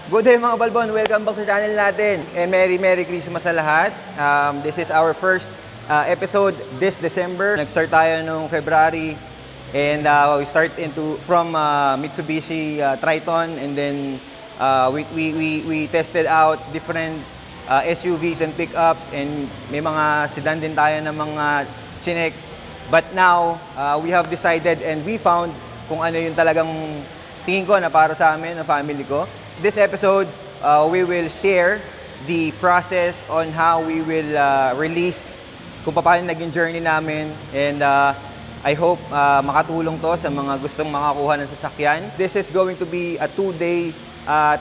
Good day mga Balbon, welcome back sa channel natin. And Merry Christmas sa lahat. This is our first episode this December. Nag-start tayo noong February and we start from Mitsubishi Triton, and then we tested out different SUVs and pickups, and may mga sedan din tayo ng mga chinek. But now, we have decided and we found kung ano yung talagang tingin ko na para sa amin, na family ko. This episode, we will share the process on how we will release, kung paano naging journey namin, and I hope makatulong to sa mga gustong makakuha ng sasakyan. This is going to be a 2-day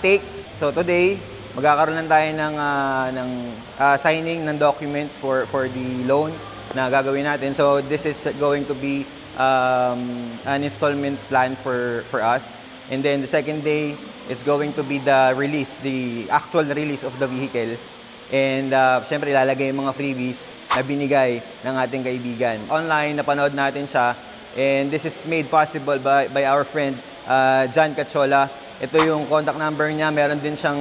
take. So today, magkakaroon lang tayo ng signing ng documents for the loan na gagawin natin. So this is going to be an installment plan for us. And then the second day, it's going to be the actual release of the vehicle. And syempre, ilalagay yung mga freebies na binigay ng ating kaibigan. Online, napanood natin siya. And this is made possible by our friend, John Cachola. Ito yung contact number niya. Meron siyang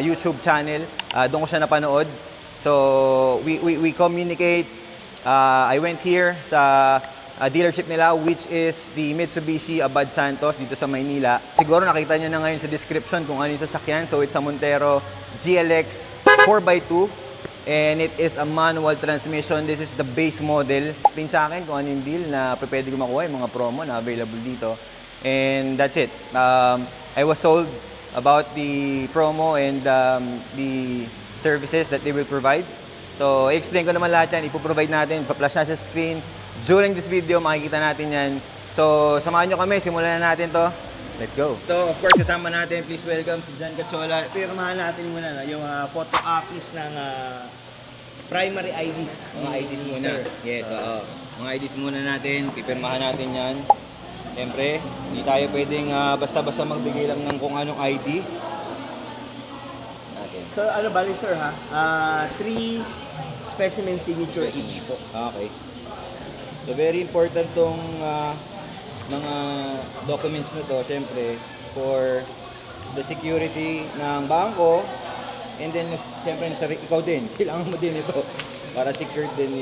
YouTube channel. Doon ko siya napanood. So, we communicate. I went here sa dealership nila, which is the Mitsubishi Abad Santos dito sa Maynila. Siguro nakita nyo na ngayon sa description kung ano yung sasakyan. So it's a Montero GLX 4x2 and it is a manual transmission. This is the base model. Explain sa akin kung ano yung deal na pwede ko makuha, yung mga promo na available dito. And that's it. I was sold about the promo and the services that they will provide. So i-explain ko naman lahat yan. Ipoprovide natin, ipa-flash na sa screen. During this video, makikita natin yan. So, samahan nyo kami. Simulan na natin to. Let's go. So, of course, kasama natin. Please welcome si John Cachola. Pirmahan natin muna yung photocopies ng primary IDs. Mga IDs muna. Sir. Yes, oo. Mga IDs muna natin. Pipirmahan natin yan. Siyempre, hindi tayo pwedeng basta-basta magbigay lang ng kung anong ID. Natin. So, bali sir ha? 3 specimen signature each po. Okay. So, very important tong mga documents na to, syempre, for the security ng bangko, and then, syempre, ikaw din, kailangan mo din ito para secured din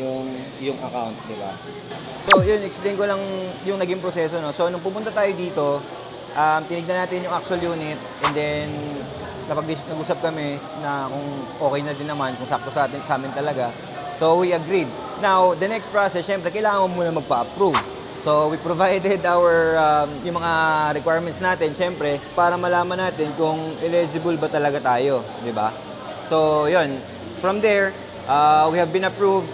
yung account, di ba? So, yun, explain ko lang yung naging proseso, no? So, nung pumunta tayo dito, tinignan natin yung actual unit, and then, nag-usap kami na kung okay na din naman, kung sakto sa amin talaga. So, we agreed. Now, the next process, syempre, kailangan mo muna magpa-approve. So, we provided yung mga requirements natin, syempre, para malaman natin kung eligible ba talaga tayo, di ba? So, yun. From there, we have been approved,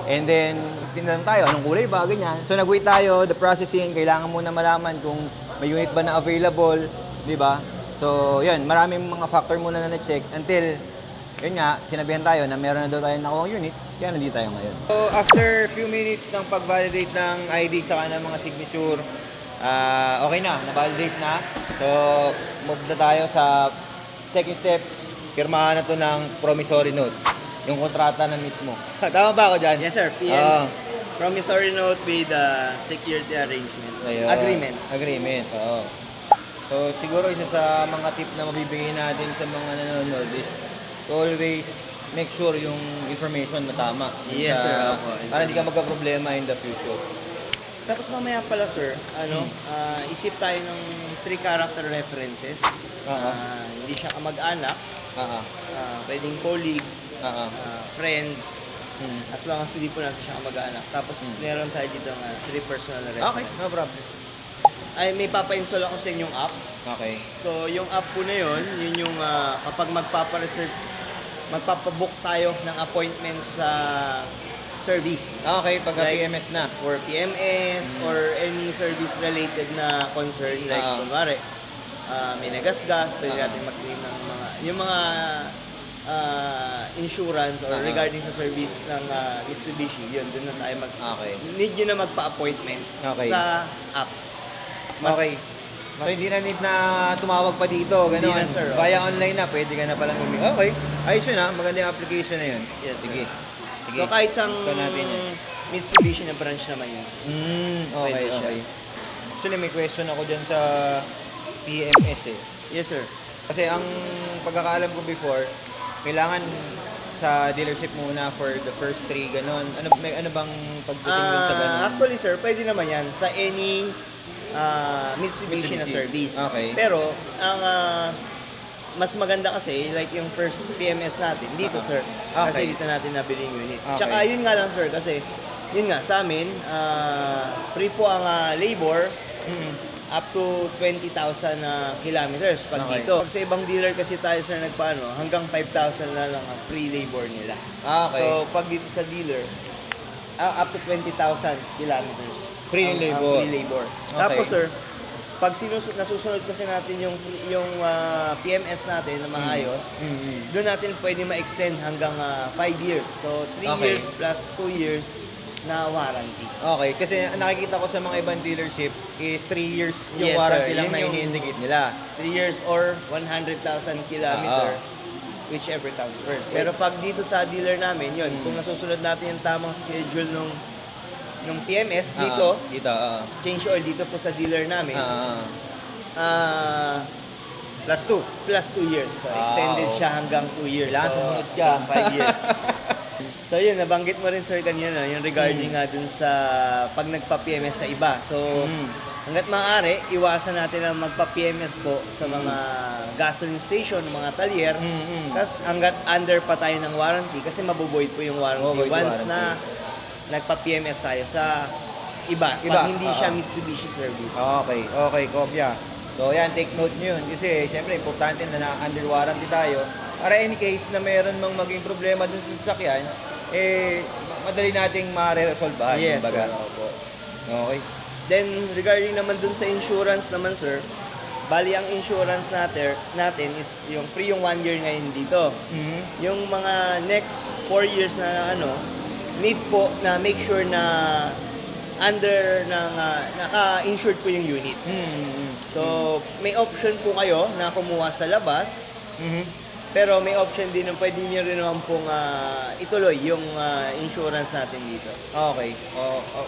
and then, tinanong tayo, anong kulay ba, ganyan. So, nag-wait tayo, the processing, kailangan muna malaman kung may unit ba na available, di ba? So, yun, maraming mga factor muna na na-check until, yun nga, sinabihan tayo na meron na daw tayong nakuha unit, kaya nandito tayo ngayon. So, after few minutes ng pag-validate ng ID saka ng mga signature, okay na, na-validate na. So, move na tayo sa second step, pirmahan na to ng promissory note, yung kontrata na mismo. Tama ba ako dyan? Yes sir, PM. Promissory note with security arrangement. Ayun. Agreement, oo. So, siguro isa sa mga tip na mabibigay natin sa mga nanonood is always make sure yung information na tama. Yes, sir. Para hindi ka magka-problema in the future. Tapos mamaya pala sir, isip tayo ng 3 character references. Hindi siya kamag-anak, pwedeng colleague, friends, as long as hindi po natin siya kamag-anak. Tapos meron tayo dito ng 3 personal references. Okay, no problem. Ay, may papa-install ako sa inyong app. Okay. So, yung app po na yun yung kapag magpapabook tayo ng appointment sa service. Okay, pagka Like, PMS na. For PMS or any service related na concern. Like, kunwari, may nagasgas, pwede natin mag-claim ng yung mga insurance or regarding sa service ng Mitsubishi. Yun, doon na tayo need nyo na magpa-appointment sa app. Okay. So, hindi na need na tumawag pa dito, gano'n. Hindi na, sir. Via online na, pwede ka na palang Okay. Ayos yun, maganda yung application na yun. Yes, Sige. So, kahit sang natin yun. Mitsubishi na branch naman yun. Okay. Actually, may question ako dyan sa PMS eh. Yes, sir. Kasi ang pagkakaalam ko before, kailangan sa dealership muna for the first 3, ganon. Ano bang pagdating dun sa ganon? Actually, sir, pwede naman yan sa any Mitsubishi na service. Okay. Pero, ang mas maganda kasi, like yung first PMS natin, dito, sir. Kasi Okay. dito natin nabili yung unit. Okay. Tsaka, yun nga lang, sir, kasi, yun nga, sa amin, free po ang labor, up to 20,000 kilometers pag Okay. dito. Pag sa ibang dealer kasi tayo, sir, nagpaano, hanggang 5,000 na lang ang free labor nila. Okay. So, pag dito sa dealer, up to 20,000 kilometers. Free ang labor. free labor. Okay. Tapos, sir, pag nasusunod kasi natin yung PMS natin na maayos, doon natin pwede ma-extend hanggang 5 years. So, 3 Okay. years plus 2 years na warranty. Okay, kasi nakikita ko sa mga ibang dealership is 3 years yung Yes, warranty sir. lang Yun na yung- ini-indicate nila. 3 years or 100,000 kilometer, whichever comes first. Pero pag dito sa dealer namin, yun, kung nasusunod natin yung tamang schedule nung PMS dito, Dito, change oil dito po sa dealer namin, plus 2. plus 2 years. So, extended Wow. siya hanggang 2 years. Kailangan So, sumunod ka. 5 years. So, yun, nabanggit mo rin, sir, kanina, yung regarding nga dun sa pag nagpa-PMS sa iba. So, hanggat maaari, iwasan natin ang magpa-PMS po sa mga gasoline station, mga talyer. Tapos, hanggat under pa tayo ng warranty, kasi mabuboid po yung warranty Mabuboid yung once na nagpa-PMS tayo sa iba. Iba, Pag hindi siya oo. Mitsubishi service. Okay, kopya. So yan, take note nyo yun. Kasi syempre, importante na under warranty tayo. Para any case na meron mang maging problema dun sa sasakyan, madali nating ma-resolvehan. Yes, kumbaga. sir. Opo. Okay. Then, regarding naman dun sa insurance naman, sir, bali ang insurance natin is yung free yung 1 year ngayon dito. Yung mga next 4 years na need po na make sure na under ng naka-insured po yung unit. So, may option po kayo na kumuha sa labas, pero may option din na pwede nyo rin naman pong ituloy yung insurance natin dito. Okay.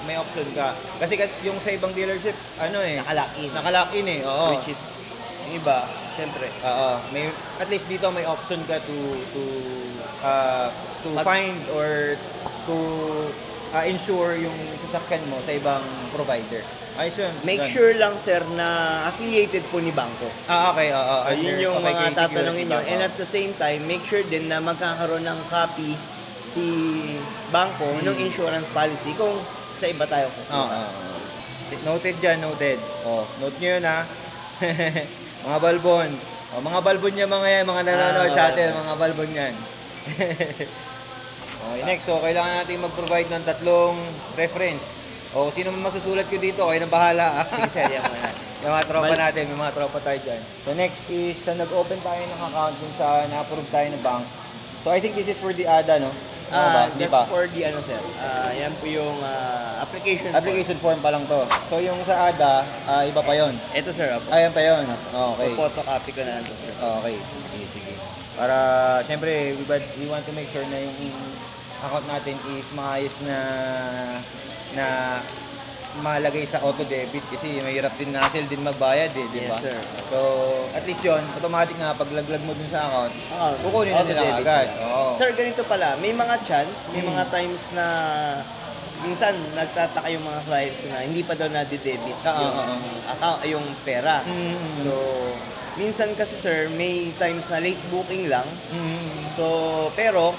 May option ka. Kasi yung sa ibang dealership, Nakalock in. Nakalock in eh. Oo. Which is, yung iba, syempre, May at least dito may option ka to find or to insure yung sasakyan mo sa ibang provider. Ayos yun. make Yun. sure lang, sir, na affiliated po ni bangko. Okay, So, yun yung okay, mga security tatanungin nyo. ba? And at the same time, make sure din na magkakaroon ng copy si bangko ng insurance policy kung sa iba tayo kukuha. Noted dyan, noted. Note nyo yun ha. Mga balbon. Mga balbon niya mga yan, mga nanonood sa atin, mga balbon yan. Okay, next, so kailangan natin mag-provide ng 3 reference. Sino man masusulat ko dito, kayo nang bahala. Sige, sir, yan muna. Yung mga tropa natin, may mga tropa tayo dyan. So next is, nag-open tayo ng account dun sa na-approve tayo ng bank. So I think this is for the ADA, no? Hindi That's pa. for the sir. Yan po yung application form. Application form pa lang to. So yung sa ADA, iba pa yon. Ito, sir. Ayan pa yon. Okay. So, photocopy ko na lang to, sir. Okay. Sige. Para, syempre, we want to make sure na yung account natin is maayos na malagay sa auto debit kasi mahirap din hassle din magbayad di ba? Yes, sir. So, at least yon automatic nga pag laglag mo dun sa account, kukunin na Auto nila debit agad. na. Oo. Sir, ganito pala. May mga chance, may mga times na minsan nagtataka yung mga clients ko na hindi pa daw na-debit yung account, yung pera. So, minsan kasi, sir, may times na late booking lang. So, pero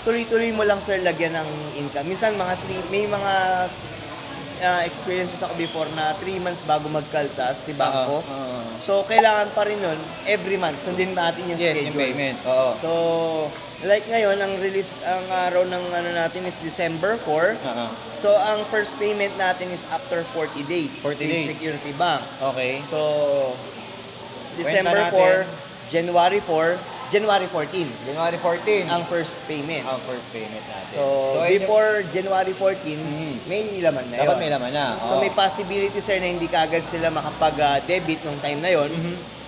tuloy-tuloy mo lang, sir, lagyan ng income. Minsan may mga experiences ako before na 3 months bago magkaltas si bangko. So, kailangan pa rin nun, every month, sundin natin yung Yes, schedule. yung payment. Oo. So, like ngayon, ang araw ng natin is December 4. So, ang first payment natin is after 40 days. 40 with days. Security Bank. Okay. So, December Kwenta 4, January 4, January 14. January 14 Ang first payment. ang first payment natin. So, ayun yung- before January 14, may laman na yun. dapat may laman na. So, may possibility, sir, na hindi kaagad sila makapag-debit nung time na yon.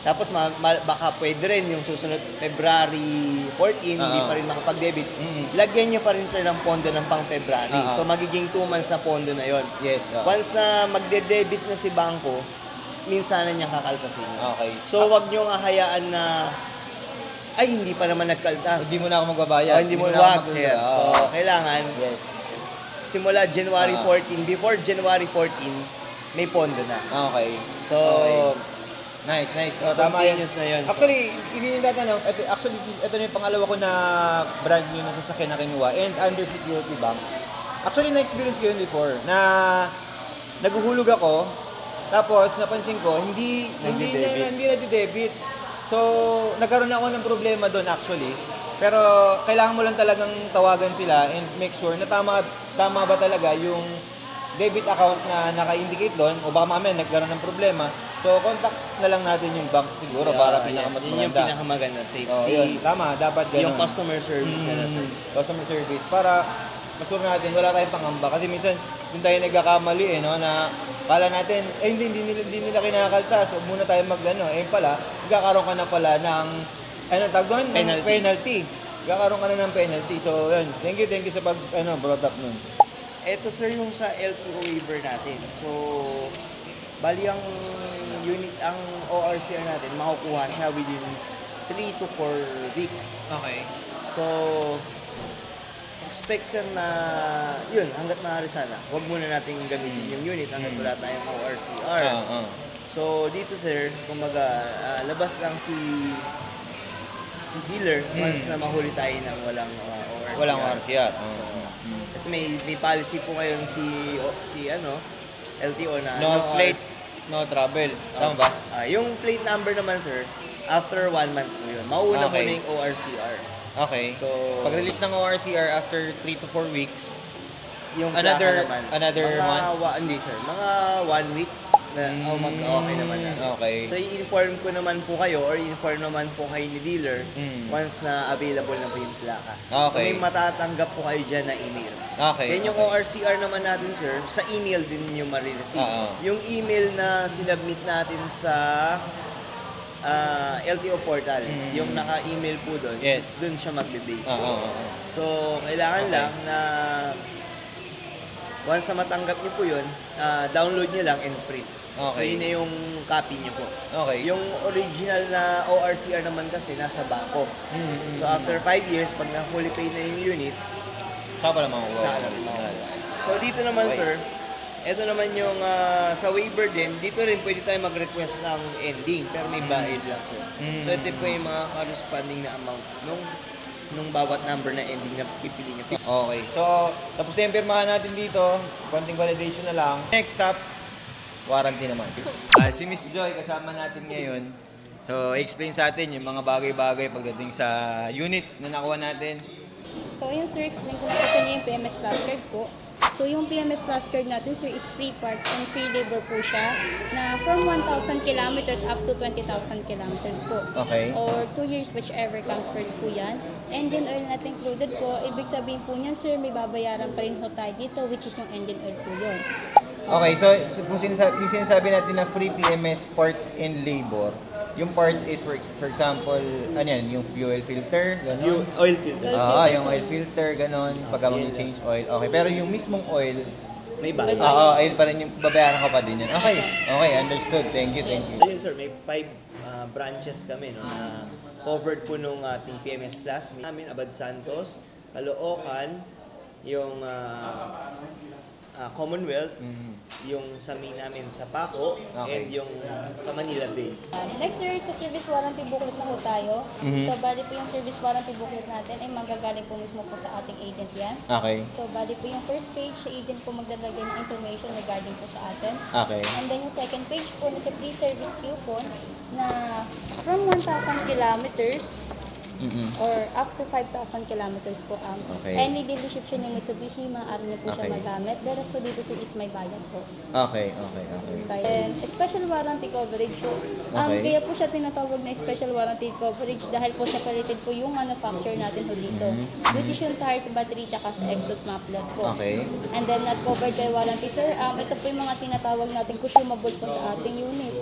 Tapos, baka pwede rin yung susunod February 14, hindi pa rin makapag-debit. Lagyan nyo pa rin, sir, ng pondo ng pang February. So, magiging 2 months na pondo na yon. Yes. Once na magde-debit na si bangko, minsanan niyang kakaltasin. Okay. So, wag niyong ahayaan na, ay, hindi pa naman nagkaltas. Hindi mo na ako magbabayad. Hindi mo na wag, ako sir. So, kailangan, yes. simula January 14, before January 14, may pondo na. Okay. So, Nice. Oh, tama yan. continuous na yun. Actually, hindi nyo tatanong, ito na yung pangalawa ko na brand new na sasakyan na kinuha and under security bank. Actually, na-experience ko yun before na naguhulog ako, tapos napansin ko, hindi na debit. So, nagkaroon ako ng problema doon actually. Pero kailangan mo lang talagang tawagan sila and make sure na tama ba talaga yung debit account na naka-indicate doon o baka mamaya nagkaroon ng problema. So, contact na lang natin yung bank siguro para pinakamas yun yung maganda. pinakamaganda. Safe. Yun. Tama, dapat ganun. Yung customer service na sir. Customer service. Para masure natin, wala tayong pangamba. Kasi minsan, doon tayo nagkakamali no, na kala natin, hindi nila kinakaltas. Huwag muna tayo pala, magkakaroon ka na pala ng, tag doon? Penalty. Magkakaroon ka na ng penalty. So, yun. Thank you sa brought up nun. Ito sir yung sa LTO waiver natin. So, bali ang ORCR natin, makukuha siya within 3 to 4 weeks. Okay. So, expect sir na, yun, hanggat maaari sana, huwag muna natin gamitin yung unit hanggat wala tayong ORCR. So, dito sir, kumbaga, labas lang si dealer once na mahuli tayo ng walang ORCR. Walang ORCR. So, kasi may policy po ngayon si LTO na No plate, no travel. Tama ba? Yung plate number naman sir, after 1 month po yun. Mauna Okay. muna yung ORCR. Okay. So, pag-release ng ORCR after 3 to 4 weeks, yung Another- plaka naman, another month? Hindi sir, mga 1 week na okay naman na. Okay. So i-inform ko naman po kayo or i-inform naman po kayo ni dealer once na available na po yung plaka. So Okay. may matatanggap po kayo dyan na email. Okay. Then yung okay. ORCR naman natin sir, sa email din niyo marireceive. Oo. Yung email na sinubmit natin sa LTO portal, yung naka-email po doon, Yes. doon siya magbe-base. Oo. So, kailangan Okay. lang na once na matanggap niyo po yun, download niyo lang and print. So, Okay. yun na yung copy niyo po. Okay. Yung original na ORCR naman kasi nasa bangko. So, after 5 years, pag na-fully paid na yung unit, Saka pala makukuha. saka natin makukuha. So, dito naman, Okay. sir, ito naman yung sa waiver din, dito rin pwede tayo mag-request ng ending, pero may bayad lang, sir. So, ito po yung mga corresponding na amount nung bawat number na ending na pipili niyo. Okay. So, tapos na yung pirmahan natin dito. Konting validation na lang. Next stop, warranty naman. Si Miss Joy, kasama natin ngayon. So, explain sa atin yung mga bagay-bagay pagdating sa unit na nakuha natin. So yun sir, explain ko na po sa inyo yung PMS Plus Card po. So yung PMS Plus Card natin sir is free parts and free labor po siya na from 1,000 kilometers up to 20,000 kilometers po. Okay. Or 2 years whichever comes first po yan. Engine oil natin included po. Ibig sabihin po niyan sir, may babayaran pa rin po tayo dito which is yung engine oil po yun. Okay, so kung sinasabi natin na free PMS parts and labor, yung parts is for example, yung fuel filter, gano'n. Oil filter. Yung oil filter, gano'n, pagka mag-change oil. Okay, pero yung mismong oil, May bayad. ayun pa rin yung babayaran ka pa din yan. Okay, understood. Thank you. So yun sir, may 5 branches kami no, na covered po nung ating PMS Plus. May namin Abad Santos, Caloocan, yung Commonwealth, yung sa main namin sa Paco, Okay. and yung sa Manila Bay. Next sir, sa service warranty booklet na po tayo. So bali po yung service warranty booklet natin ay manggagaling po mismo po sa ating agent yan. Okay. So bali po yung first page, sa agent po magdadagay ng information regarding po sa atin. Okay. And then yung second page po na sa pre-service coupon na from 1,000 kilometers or up to 5,000 kilometers po ang Okay. any dealership siya ng Mitsubishi, maaari niyo po siya Okay. magamit. The rest po dito sir is may bayad po. Okay. And special warranty coverage. So, Okay. kaya po siya tinatawag na special warranty coverage dahil po separated po yung manufacturer natin po dito. Which is yung tires, battery, tsaka sa exhaust muffler po. Okay. And then not covered by warranty, sir. Ito po yung mga tinatawag natin consumable po sa ating unit.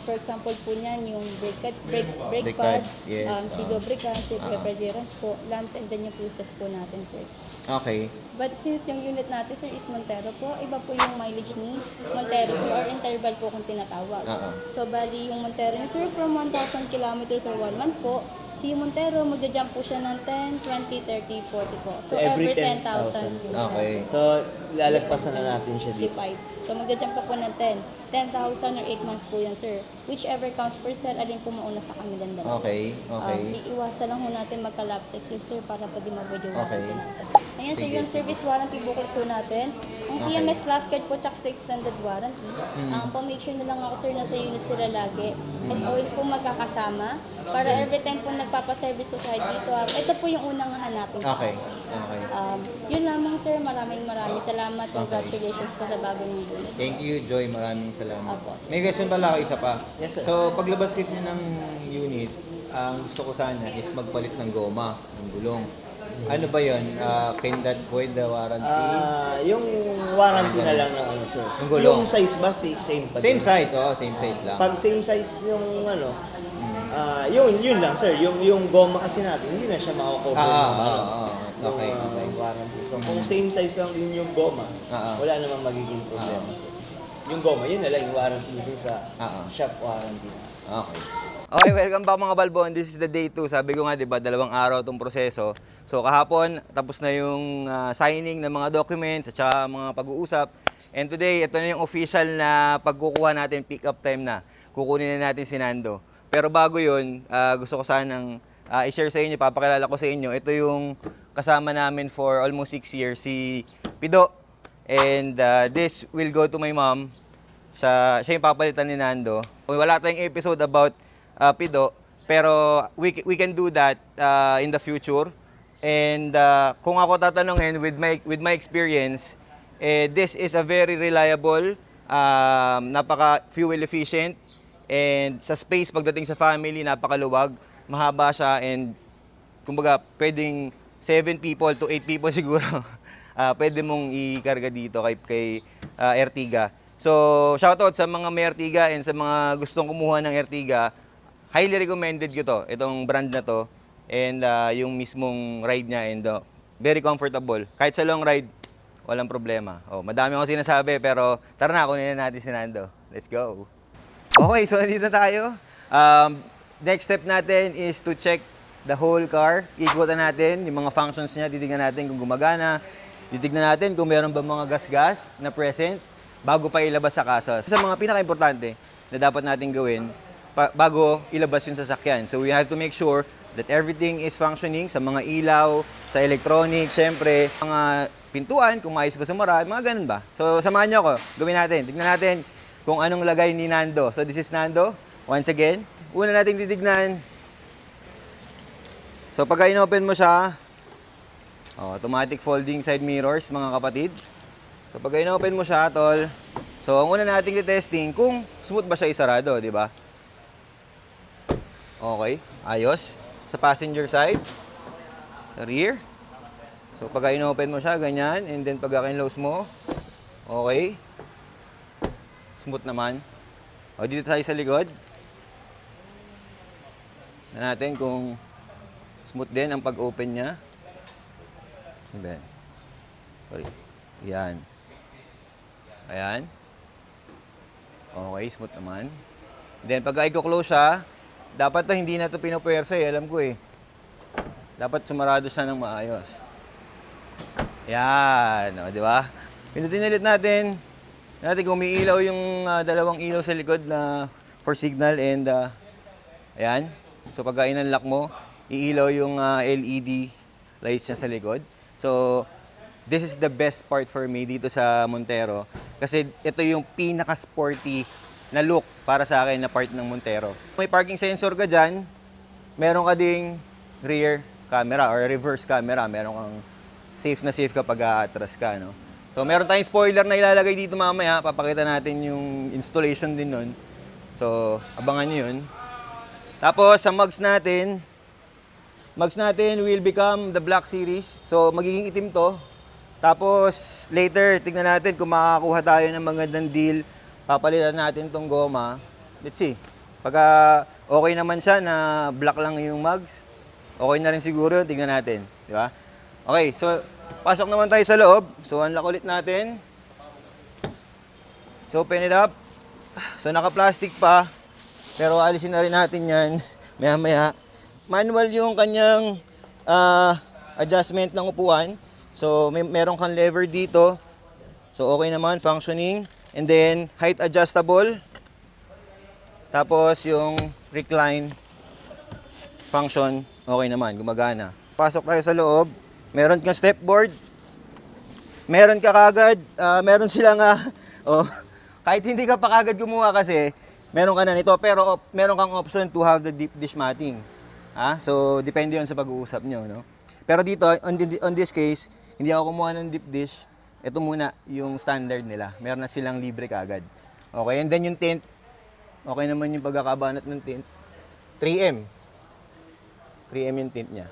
For example po niyan, yung brake Brake pads, pads, yes. lubricant, lubricants, safe refrigerants po, lamps, and then yung fuses po natin, sir. Okay. But since yung unit natin, sir, is Montero po, iba po yung mileage ni Montero, sir, or interval po kung tinatawag. So, bali yung Montero niya, sir, from 1,000 kilometers or 1 month po, si Montero, magja-jump po siya ng 10, 20, 30, 40 po. So, every 10,000. Okay. So, lalagpasan na natin siya dito. C5. So, magja-jump pa po ng 10,000 or 8 months po yan, sir. Whichever comes first, sir, alin po mauna sa kanilang dalawa. Okay. Okay. Iiwasan lang ho natin magka-lapses yun, sir, para po di ma-void yung Okay. warranty natin. Ayan, sir, Sige, yung service warranty booklet po natin. Ang Okay. PMS class card po, tsaka sa extended warranty. Pa-make sure na lang ako, sir, nasa unit sila lagi. And always po magkakasama. Para every time po nagpapaservice po kahit dito. Ito po yung unang hanapin sa Okay. akin. Okay. Yun lamang, sir. Maraming salamat. Congratulations po sa bagong unit. Thank you, Joy. Maraming salamat. Apo, sir. May question pala ako, isa pa. Yes, sir. So, paglabas kasi ng unit, ang gusto ko sana is magpalit ng goma, ng gulong. Ano ba yun? Can that void the warranty? Yung warranty na lang ng ano, sir. Yung gulong. Yung size ba, same pa Same din? size, oo. Same size lang. Pag same size yung ano, yun lang, sir. Yung goma kasi natin, hindi na siya mako-cover Okay, yung, okay. warranty. So, kung same size lang din yung goma, wala namang magiging problema, sir. Yung goma, yun na lang yung warranty din sa shop warranty. Okay. Okay, welcome back mga Balbon. This is the day 2. Sabi ko nga, di ba, 2 araw itong proseso. So, kahapon, tapos na yung signing ng mga documents at saka mga pag-uusap. And today, ito na yung official na pagkukuha natin, pick-up time na. Kukunin na natin si Nando. Pero bago yun, gusto ko sanang i-share sa inyo, papakilala ko sa inyo. Ito yung kasama namin for almost 6 years, si Pido. And this will go to my mom. Siya yung papalitan ni Nando. Wala tayong episode about Pido, pero we can do that in the future. And kung ako tatanungin with my experience, this is a very reliable, napaka fuel efficient, and sa space pagdating sa family napakaluwag, mahaba siya, and kumbaga pwedeng 7 people to 8 people siguro. Pwede mong ikarga dito kay Ertiga. So, shoutout sa mga may Ertiga and sa mga gustong kumuha ng Ertiga. Highly recommended ko to, itong brand na to, and yung mismong ride niya, and very comfortable. Kahit sa long ride, walang problema. Madami akong sinasabi, pero tara na, kunin na natin si Nando. Let's go. Okay, so nandito tayo. Next step natin is to check the whole car. Ikutan natin yung mga functions niya, titignan natin kung gumagana, titignan natin kung meron ba mga gas-gas na present bago pa ilabas sa kasa. Sa mga pinaka-importante na dapat natin gawin bago ilabas yung sasakyan. So we have to make sure that everything is functioning sa mga ilaw, sa electronic, syempre, mga pintuan, kung maayos ba sumara, mga ganun ba. So samahan niyo ako, gawin natin. Tignan natin kung anong lagay ni Nando. So this is Nando, once again. Una nating titignan. So pagka in-open mo siya, automatic folding side mirrors, mga kapatid. So pagka in-open mo siya, tol, so ang una nating i-testing kung smooth ba siya isarado, di ba? Okay, ayos. Sa passenger side, sa rear. So pagka in-open mo siya, ganyan, and then pagka kinlose mo, okay. Smooth naman. Dito tayo sa likod. Na natin kung smooth din ang pag-open niya. Ayan. Sorry. Yan. Ayan. Okay, smooth naman. Then pag i-close siya, dapat hindi na ito pinupwersa alam ko eh. Dapat sumarado siya ng maayos. Yan, di ba? Pinutin ulit natin. Kung may ilaw yung dalawang ilaw sa likod na for signal, and ayan. So pag in-unlock mo, iilaw yung LED lights niya sa likod. So this is the best part for me dito sa Montero kasi ito yung pinaka-sporty na look para sa akin na part ng Montero. May parking sensor ka dyan, meron ka ding rear camera or reverse camera, meron kang safe kapag aatras ka, no? So meron tayong spoiler na ilalagay dito mamaya, papakita natin yung installation din nun. So abangan nyo yun. Tapos sa mugs natin will become the Black Series. So magiging itim to. Tapos later, tignan natin kung makakakuha tayo ng magandang deal. Papalitan natin tong goma. Let's see. Pagka okay naman siya na black lang yung mugs, Okay na rin siguro, tingnan natin. Di ba? Okay, so pasok naman tayo sa loob. So unlock ulit natin. So open it up. So naka-plastic pa. Pero alisin na rin natin yan. Maya-maya. Manual yung kanyang adjustment ng upuan. So meron kang lever dito. So okay naman, functioning. And then height adjustable. Tapos yung recline function, okay naman, gumagana. Pasok tayo sa loob. Meron kang step board. Meron ka kagad, meron silang kahit hindi ka pa kagad gumawa kasi, meron ka na nito pero meron kang option to have the deep dish matting. So depende 'yon sa pag-uusap nyo, no? Pero dito on this case, hindi ako kumuha ng deep dish. Ito muna yung standard nila. Meron na silang libre kagad. Okay, and then yung tint, okay naman yung pagkakabanat ng tint. 3M. 3M yung tint niya.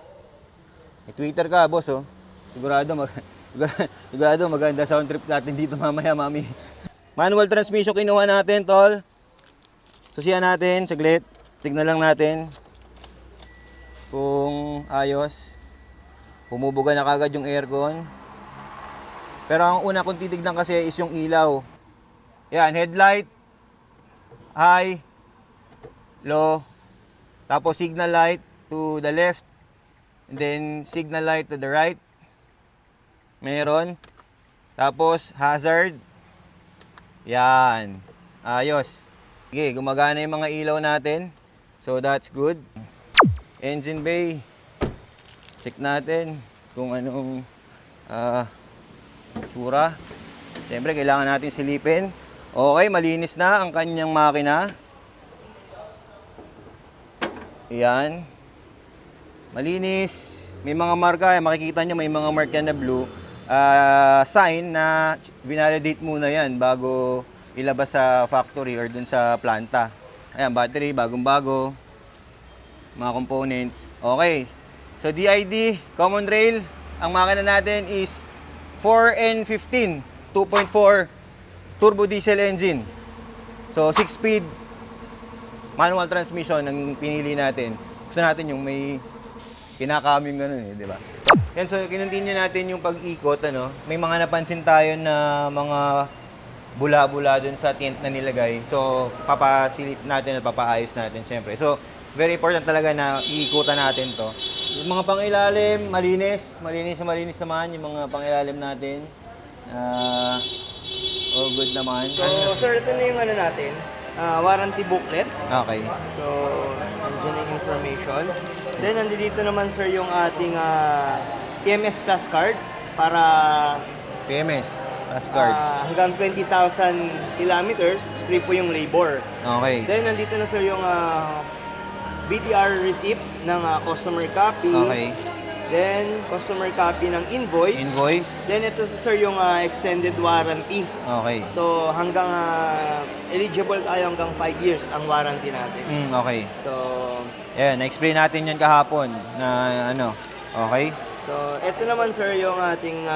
May tweeter ka, boss, oh. Sigurado maganda sound trip natin dito mamaya, mami. Manual transmission kinuha natin, tol. Susiyan natin, saglit. Tignan lang natin kung ayos. Bumubuga na kagad yung aircon. Pero ang una kong titignan kasi is yung ilaw. Yan, headlight, high, low, tapos signal light to the left, and then signal light to the right. Meron. Tapos hazard. Yan. Ayos. Sige, gumagana yung mga ilaw natin. So that's good. Engine bay. Check natin kung anong tsura. Siyempre, kailangan natin silipin. Okay, malinis na ang kanyang makina. Ayan. Malinis. May mga marka, makikita nyo may mga marka na blue. Sign na vinalidate muna yan bago ilabas sa factory or dun sa planta. Ayan, battery, bagong-bago. Mga components. Okay. So, DID, common rail. Ang makina natin is 4N15, 2.4 turbo diesel engine. So, 6-speed manual transmission ang pinili natin. Gusto natin yung may kinakaming gano'n di ba? Yan, so kinontinue natin yung pag-ikot, May mga napansin tayo na mga bula-bula dun sa tint na nilagay. So, papasilip natin at papaayos natin, syempre. So, very important talaga na iikutan natin to. Yung mga pangilalim, malinis naman yung mga pangilalim natin. All good naman. So, sir, ito na yung natin, warranty booklet. Okay. So, nandiyan yung information. Then, nandito naman, sir, yung ating PMS Plus card para PMS, plus card. hanggang 20,000 kilometers, free po yung labor. Okay. Then, nandito na, sir, yung BDR receipt ng customer copy. Okay. Then, customer copy ng invoice. Invoice. Then, ito, sir, yung extended warranty. Okay. So, hanggang eligible tayo hanggang 5 years ang warranty natin. Okay. So, Ayan, na-explain natin yan kahapon na Okay? so ito naman, sir, yung ating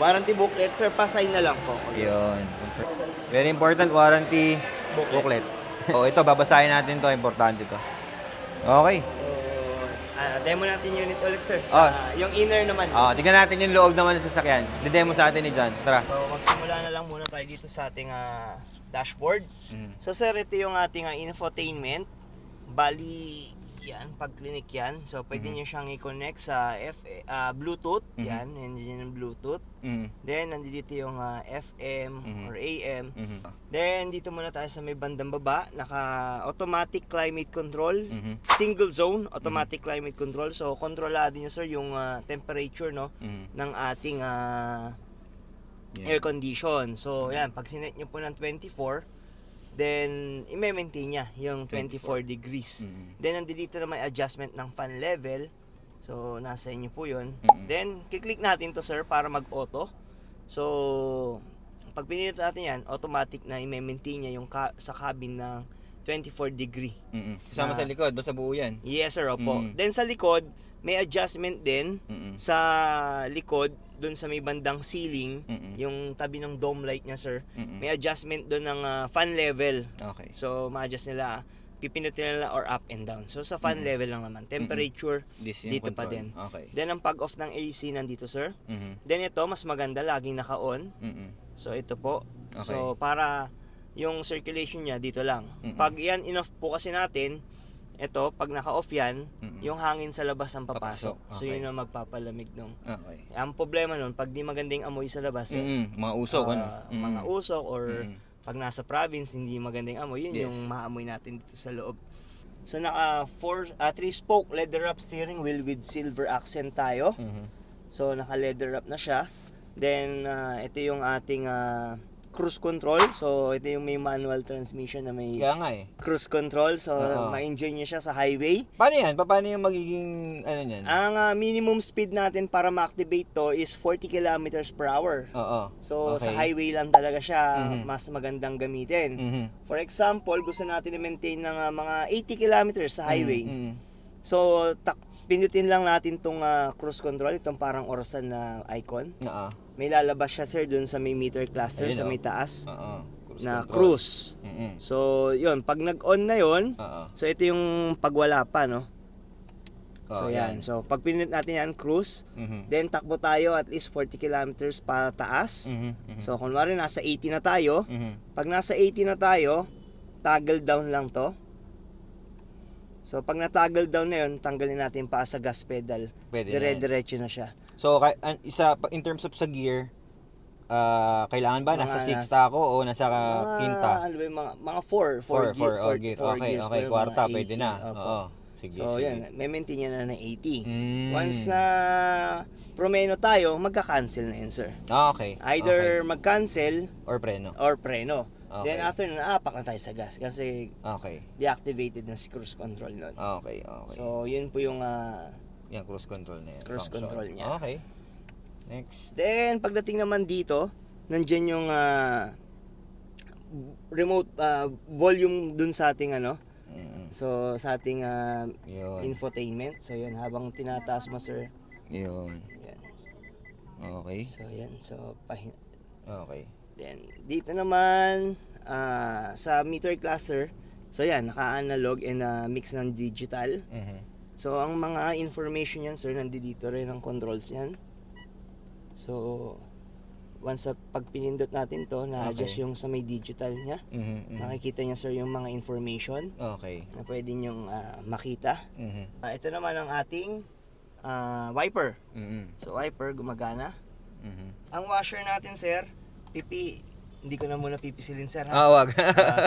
warranty booklet. Sir, pasign na lang po. Yun. Very important, warranty booklet. Ito, babasahin natin to. Importante to. Okay. So, demo natin unit ulit, sir. Oh. Yung inner naman. Tignan natin yung loob naman ng sasakyan. Didemo sa atin ni John. Tara. So, magsimula na lang muna tayo dito sa ating dashboard. So, sir, ito yung ating infotainment. Bali, yan, pag clinic yan. So, pwede nyo siyang i-connect sa Bluetooth. Yan, yan yung Bluetooth. Then, nandito yung FM or AM. Then, dito muna tayo sa may bandang baba. Naka-automatic climate control. Single zone, automatic climate control. So, kontrolado nyo, sir, yung temperature ng ating air condition. So, yan, pag sinet nyo po ng 24, then, i-maintain niya yung 24 degrees. Then, nandito na may adjustment ng fan level. So, nasa inyo po yun. Then, kiklik natin to, sir, para mag-auto. So, pag pinili natin yan, automatic na i-maintain niya yung sa cabin ng 24 degree. Kasama sa likod, basta buo yan. Yes, sir, opo. Then, sa likod, may adjustment din sa likod, doon sa may bandang ceiling, yung tabi ng dome light niya, sir. May adjustment doon ng fan level. Okay. So, ma-adjust nila pipindutin nila or up and down. So sa fan level lang naman. Temperature, This yung dito pa din. control. Okay. Then ang pag-off ng AC nandito, sir. Mhm. Then ito, mas maganda, laging naka-on. Mhm. So ito po. Okay. So para yung circulation niya dito lang. Pag yan in-off po kasi natin, ito, pag naka-off yan, yung hangin sa labas ang papasok. Papasok. So Okay. yun ang magpapalamig nung. Okay. Ang problema nun, pag di magandang amoy sa labas, Mga usok, ano? mga usok or pag nasa province, hindi magandang amoy, yun Yes. yung maamoy natin dito sa loob. So naka 3-spoke leather wrap steering wheel with silver accent tayo. So naka leather wrap na siya. Then ito yung ating cruise control. So ito yung may manual transmission na may Kaya nga eh. cruise control. So Oo. ma-enjoy nyo siya sa highway. Paano yan? Paano yung magiging, ano yan? Ang minimum speed natin para ma-activate to is 40 kilometers per hour. Oo. So Okay. sa highway lang talaga siya mas magandang gamitin. Mhm. For example, gusto natin i-maintain ng mga 80 kilometers sa highway. Mhm. So pinutin lang natin tong cruise control, itong parang orasan na icon. Oo. May lalabas siya sir dun sa may meter cluster Ayun, sa oh. may taas Oo. na control. cruise. Mhm. So yun, pag nag-on na yun, Oo. so ito yung pagwala pa, no? So Oo, yan. So pag pinindot natin yan, cruise, Mhm. then takbo tayo at least 40 kilometers pa taas. Mhm. Mhm. So kunwari nasa 80 na tayo, Mhm. pag nasa 80 na tayo, toggle down lang to. So pag na-toggle down na yun, tanggalin natin pa sa gas pedal. Pwede na yan. Dire-diretso na siya. So, in terms of sa gear, kailangan ba nasa Mga 6 ako o nasa quinta? Ano ba yung mga 4 4 gear. Okay, gears okay, pa yun, kwarta, mga pwede 80. na. Opo. Oo. Sige, So sige. yan, may maintain yan na ng 80. Mm. Once na promeno tayo, magka-cancel na yun, sir. Okay. Either mag-cancel Okay. Or preno. or preno. Okay. Then after na, apak na tayo sa gas kasi Okay. deactivated na si cruise control nun. Okay, okay. So yun po yung Yan, cruise control na yan. Cruise function. control niya. Okay. Next. then pagdating naman dito, nandyan yung remote volume dun sa ating Mm. so sa ating Yun. infotainment. So yun, habang tinataas mo sir. Yun. Yan. Okay. So yan, so Okay. then dito naman sa meter cluster, so yan, naka-analog and mix ng digital. Mhm. So ang mga information yan sir, nandito rin ang controls yan. So once pag pinindot natin to, na-adjust Okay. yung sa may digital niya. Mhm. Mhm. Nakikita niya sir yung mga information Okay. na pwede nyong makita. Mhm. Ito naman ang ating wiper. Mhm. So wiper gumagana. Mhm. Ang washer natin sir, hindi ko na muna pipisilin sir ha. Wag. So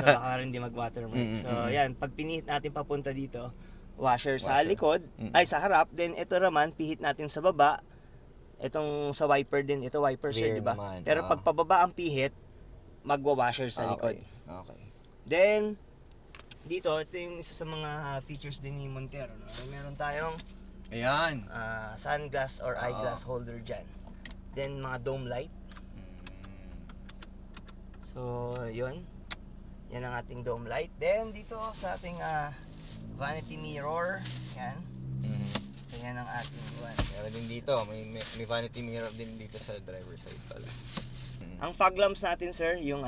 baka rin hindi mag-watermark. Mm, So mm, mm. yan, pag pinihit natin papunta dito, washer sa Washer. likod, Mm. ay sa harap, then ito naman, pihit natin sa baba. Itong sa wiper din, ito wiper sir, Rear di ba? naman, Pero pag pababa ang pihit, magwa-washer sa likod. Okay. Then, dito, ito yung isa sa mga features din ni Montero. No? Meron tayong Ayan. sunglass or eyeglass holder dyan. Then, mga dome light. So, yun. Yan ang ating dome light. Then, dito sa ating vanity mirror. Yan. Mhm. So, yan ang ating one. Meron din dito, may vanity mirror din dito sa driver side pala. Ang fog lamps natin, sir, yung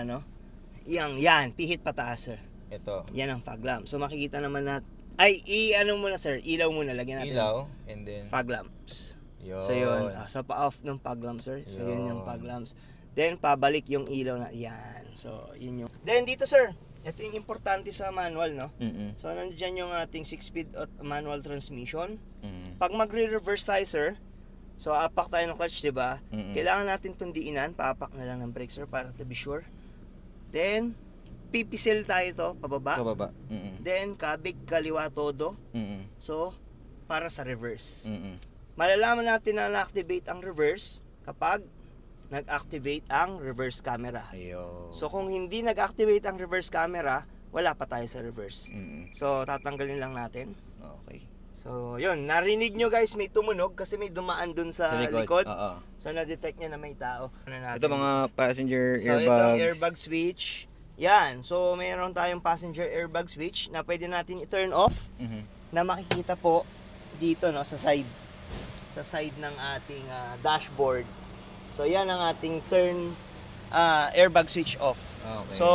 yan, pihit pataas, sir. Ito, Yan ang fog lamp. So, makikita naman natin. Ay, muna, sir. Ilaw muna. Lagyan natin. ilaw, and then, Fog lamps. yun. So, yun. So, pa-off ng fog lamps, sir. So, yun yung Yun. fog lamps. Then, pabalik yung ilaw na. Yan. So, yun yung. Then, dito, sir. Ito yung importante sa manual, no? Mhm. So, nandiyan yung ating 6-speed manual transmission. Mhm. Pag magre-reverse tayo, sir, so apak tayo ng clutch, di ba? Mm-mm. Kailangan natin itong diinan, paapak na lang ng brake, sir, para to be sure. Then, pipisil tayo to, pababa. Kababa. Mhm. Then, kabig, kaliwa, todo. Mhm. So, para sa reverse. Mhm. Malalaman natin na na-activate ang reverse kapag nag-activate ang reverse camera. Ayun. So, kung hindi nag-activate ang reverse camera, wala pa tayo sa reverse. Mhm. So, tatanggalin lang natin. Okay. So, yun. Narinig nyo guys, may tumunog kasi may dumaan dun sa likod. Oo. So, na-detect niya na may tao. Ano natin? Ito mga passenger So, airbags. itong airbag switch. Yan. So, mayroon tayong passenger airbag switch na pwede natin i-turn off Mhm. na makikita po dito, no, sa side. Sa side ng ating dashboard. So, yan ang ating turn airbag switch off. Okay. So,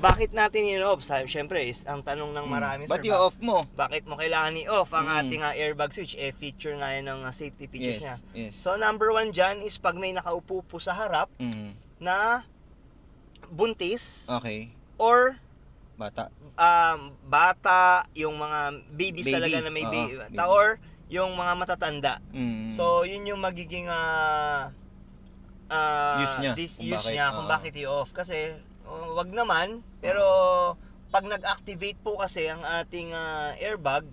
bakit natin in-off? Siyempre, ang tanong ng marami, Ba't sir, i-off mo? bakit mo kailangan i-off ang ating airbag switch? Feature nga yan ng safety features Yes, niya. yes. So, number 1 dyan is pag may nakaupo po sa harap na buntis Okay. or Bata. bata, yung mga babies Baby. talaga na may Oo, baby. baby. Or yung mga matatanda. So, yun yung magiging Use niya, use kung bakit, niya kung oo. bakit i-off. Kasi, wag naman. Pero, pag nag-activate po kasi ang ating airbag,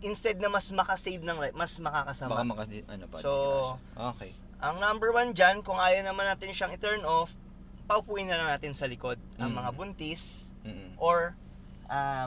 instead na mas makasave ng life, mas makakasama. Baka So, okay. ang number 1 dyan, kung ayaw naman natin siyang i-turn off, paupuin na lang natin sa likod ang mga buntis or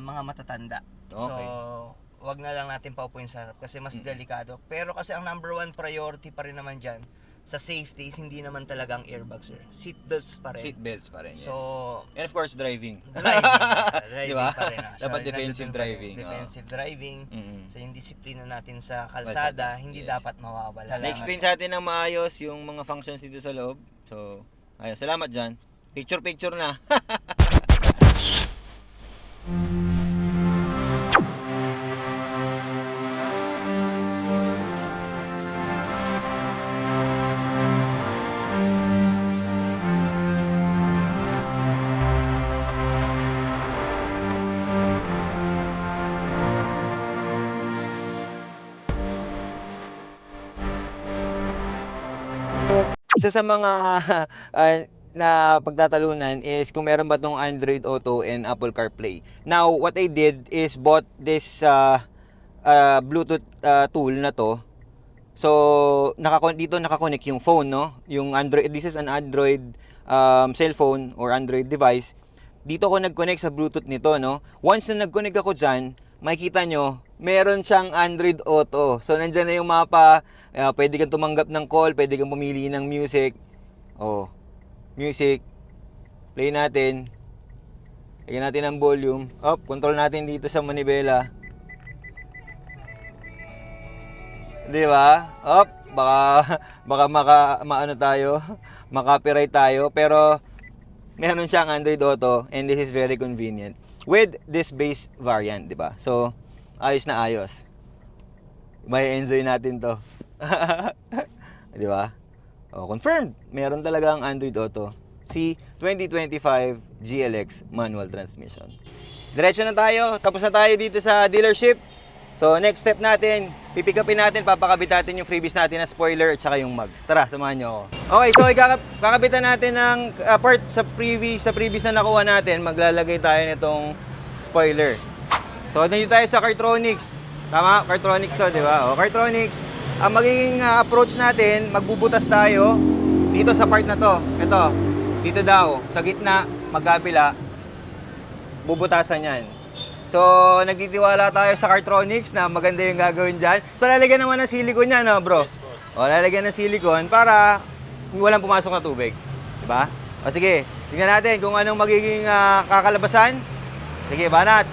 mga matatanda. Okay. So, wag na lang natin paupuin sa harap kasi mas delikado. Pero kasi ang number 1 priority pa rin naman dyan sa safety, hindi naman talagang airbag, sir. Seatbelts pa rin. Seatbelts pa rin, yes. So, and of course, driving. Driving Diba? pa rin. Dapat defensive nandun pa rin. driving. Defensive driving. Mm-mm. So, yung disiplina natin sa kalsada, hindi yes. dapat mawawala. Na-explain sa atin ng maayos yung mga functions dito sa loob. So, ayos. Salamat dyan. Picture na. Isa sa mga na pagtatalunan is kung meron ba tong Android Auto and Apple CarPlay. Now, what I did is bought this Bluetooth tool na to. So, dito nakakonect yung phone, no? Yung Android, this is an Android cellphone or Android device. Dito ako nag-connect sa Bluetooth nito, no? Once na nag-connect ako dyan, makikita nyo, meron siyang Android Auto. So, nandyan na yung mapa. Pwede kang tumanggap ng call, pwede kang pumili ng music. Oh, music. Play natin. Lagyan natin ang volume. Control natin dito sa manibela. Di ba? Baka maano tayo, maka-copyright tayo, pero meron siyang Android Auto and this is very convenient with this base variant, di ba? So, ayos na ayos. May enjoy natin to. Di ba? Confirmed. Meron talaga ang Android Auto. Si 2025 GLX manual transmission. Diretso na tayo. Tapos na tayo dito sa dealership. So, next step natin, pipick upin natin, papakabit natin yung freebies natin na spoiler at saka yung mugs. Tara, samahan nyo ako. Okay, so kakabitan natin ng part sa freebies na nakuha natin. Maglalagay tayo nitong spoiler. So, nandito tayo sa Cartronics. Tama? Cartronics to, di ba? Cartronics. Ang magiging approach natin, magbubutas tayo dito sa part na to. Ito, dito daw, sa gitna, magkapila, bubutasan yan. So, nagtitiwala tayo sa Cartronics na maganda yung gagawin dyan. So, lalagyan naman ng silicone yan, no, bro? Yes, boss. Lalagyan ng silicone para walang pumasok na tubig. Diba? Sige, tingnan natin kung anong magiging kakalabasan. Sige, banat.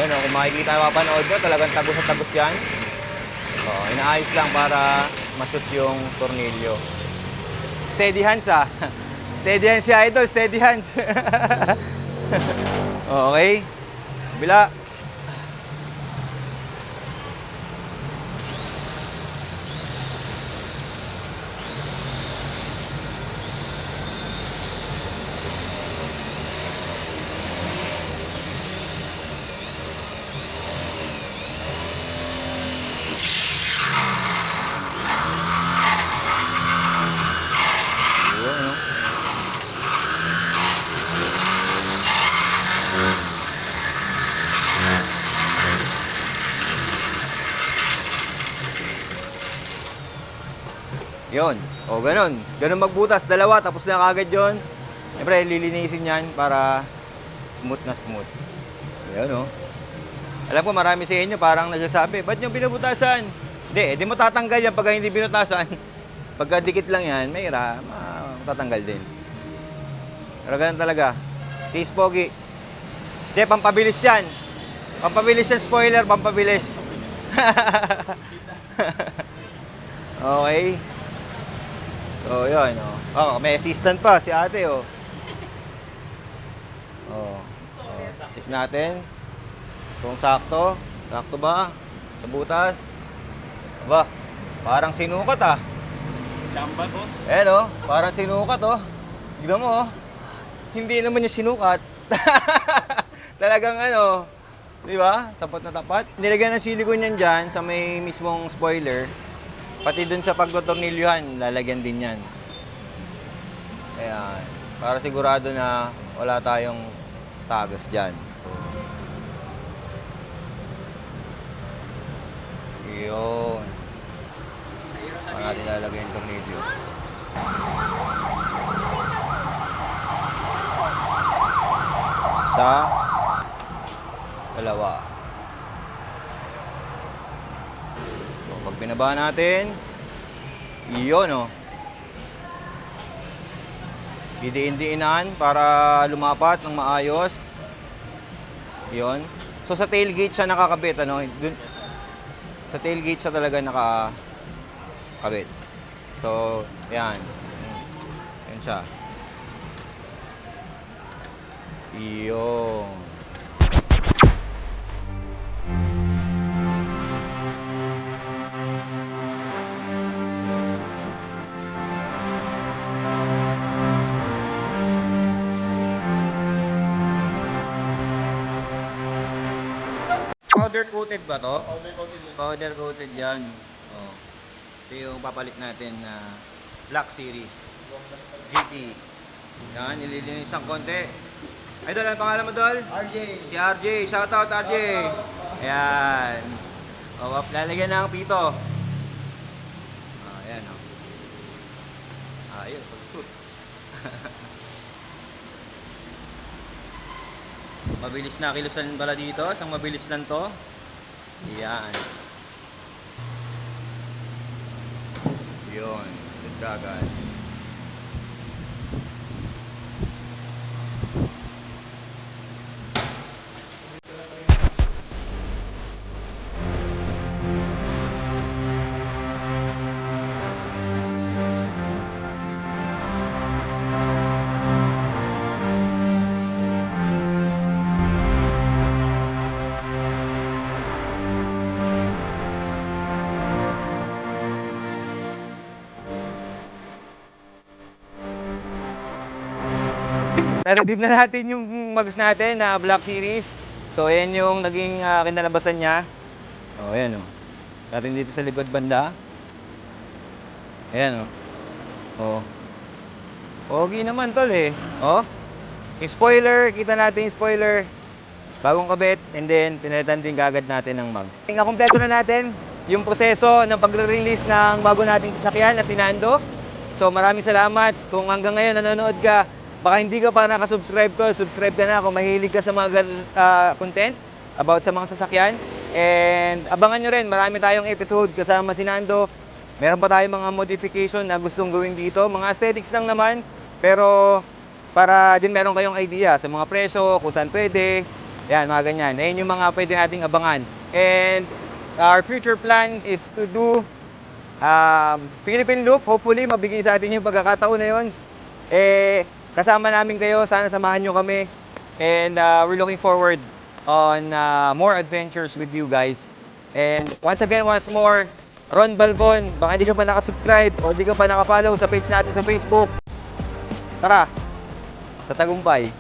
Yan, kung makikita mapanood nyo, talagang tagos na tagos yan. Inaayos lang para masus yung tornilyo. Steady hands Steady hands si Idol, steady hands. Okay. Bila. Yun. Ganun. Ganun magbutas. Dalawa, tapos na kagad yun. Siyempre, lilinisin yan para smooth na smooth. Ayan, oh. Alam ko, marami sa inyo parang nagsasabi, ba't nyo binubutasan? Hindi, di mo tatanggal yan pagka hindi binutasan. Pagka dikit lang yan, matatanggal din. Pero ganun talaga. Tiis pogi. Hindi, pampabilis yan. Pampabilis yan, spoiler, pampabilis. Okay. So, yun, oh. Oh, may assistant pa, si ate, oh. Oh. Sip natin. Kung sakto. Sakto ba? Sa butas. Aba, parang sinukat, ah. Chamba, boss. Oh. Parang sinukat, oh. Tignan mo, oh. Hindi naman niya sinukat. Talagang ano, di ba? Tapat na tapat. Nilagyan ng silicone yan dyan sa may mismong spoiler. Pati dun sa pagtotornilyuhan, lalagyan din yan. Ayan. Para sigurado na wala tayong tagas dyan. Yun. Para natin lalagay yung tornilyo. Sa dalawa. So, pag binaba natin, iyon, oh. Didiin-diinan para lumapat ng maayos. Iyon. So sa tailgate siya nakakabit, ano? Dun, sa tailgate siya talaga nakakabit. So, yan. Yan siya. Iyon. Powder coated ba to? Powder coated. Powder coated yan. Oh. Ito yung papalit natin na Black Series GT. Yan, nililinis ang konti. Idol, ano pangalan mo, Dol? RJ. Si RJ. Shoutout, RJ. Ayan. O, lalagyan na ang pito. Ayan, o. Ayun, sulit. Mabilis na kilusan pala dito. Isang mabilis lang to. Ayan. Yun. Suddagan. Na-redeem na natin yung mags natin na Black Series. So, ayan yung naging kinalabasan niya. O, ayan o. Natin dito sa likod banda. Ayan o. O. Pogi naman tol eh. O. Yung spoiler, kita natin yung spoiler. Bagong kabit. And then, pinalitan din kagad natin ng mags. Nakompleto na natin yung proseso ng pagre-release ng bago nating sasakyan na si Nando. So, maraming salamat. Kung hanggang ngayon nanonood ka, baka hindi ka pa nakasubscribe ko, subscribe ka na kung mahilig ka sa mga content about sa mga sasakyan. And abangan nyo rin, marami tayong episode kasama si Nando. Meron pa tayong mga modification na gustong gawin dito. Mga aesthetics lang naman, pero para din meron kayong idea sa mga presyo, kung saan pwede. Yan, mga ganyan. Ayan yung mga pwede nating abangan. And our future plan is to do Philippine Loop. Hopefully, mabigay sa atin yung pagkakataon na yun. Kasama namin kayo, sana samahan nyo kami. And we're looking forward on more adventures with you guys. And once again, once more, Ron Balbon, baka hindi ka pa nakasubscribe o hindi ka pa nakafollow sa page natin sa Facebook. Tara, sa Tagumpay.